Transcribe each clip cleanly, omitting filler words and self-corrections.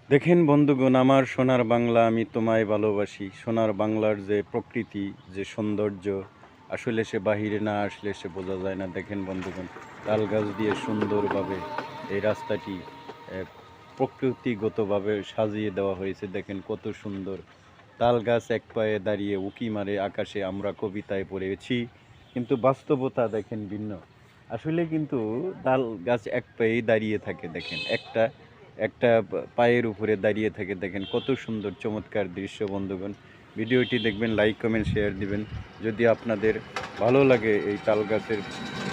দেখেন বন্ধুগণ, আমার সোনার বাংলা, আমি তোমায় ভালোবাসি। সোনার বাংলার যে প্রকৃতি, যে সৌন্দর্য, আসলে সে বাহিরে না আসলে সে বোঝা যায় না। দেখেন বন্ধুগণ, তাল গাছ দিয়ে সুন্দরভাবে এই রাস্তাটি প্রকৃতিগতভাবে সাজিয়ে দেওয়া হয়েছে। দেখেন কত সুন্দর। তাল গাছ এক পায়ে দাঁড়িয়ে উঁকি মারে আকাশে, আমরা কবিতায় পড়েছি, কিন্তু বাস্তবতা দেখেন ভিন্ন। আসলে কিন্তু তাল গাছ এক পায়েই দাঁড়িয়ে থাকে। দেখেন একটা একটা পায়ের উপরে দাঁড়িয়ে থাকে। দেখেন কত সুন্দর চমৎকার দৃশ্য বন্ধুগণ। ভিডিওটি দেখবেন, লাইক কমেন্ট শেয়ার দিবেন। যদি আপনাদের ভালো লাগে এই তাল গাছের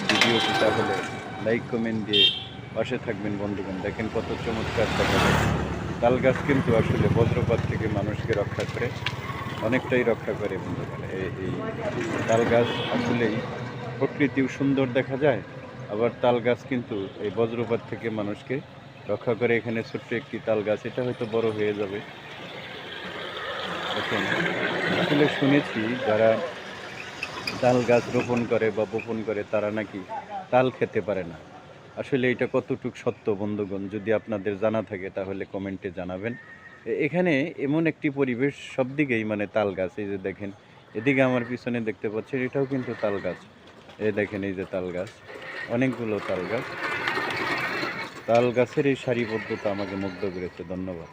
ভিডিওটি, তাহলে লাইক কমেন্ট দিয়ে পাশে থাকবেন বন্ধুগণ। দেখেন কত চমৎকার দেখা যায়। তাল গাছ কিন্তু আসলে বজ্রপাত থেকে মানুষকে রক্ষা করে, অনেকটাই রক্ষা করে বন্ধুগণ। এই তাল গাছ আসলেই প্রকৃতিও সুন্দর দেখা যায়, আবার তাল গাছ কিন্তু এই বজ্রপাত থেকে মানুষকে রক্ষা করে। এখানে ছোট্ট একটি তাল গাছ, এটা হয়তো বড় হয়ে যাবে। দেখেন, আসলে শুনেছি যারা তাল গাছ রোপণ করে বা বপন করে তারা নাকি তাল খেতে পারে না। আসলে এটা কতটুকু সত্য বন্ধুগণ, যদি আপনাদের জানা থাকে তাহলে কমেন্টে জানাবেন। এখানে এমন একটি পরিবেশ, সব দিকেই মানে তাল গাছ। এই যে দেখেন, এদিকে আমার পিছনে দেখতে পাচ্ছেন, এটাও কিন্তু তাল গাছ। এই দেখেন, এই যে তাল গাছ, অনেকগুলো তাল গাছ। তাল গাছের এই সারিবদ্ধতা আমাকে মুগ্ধ করেছে। ধন্যবাদ।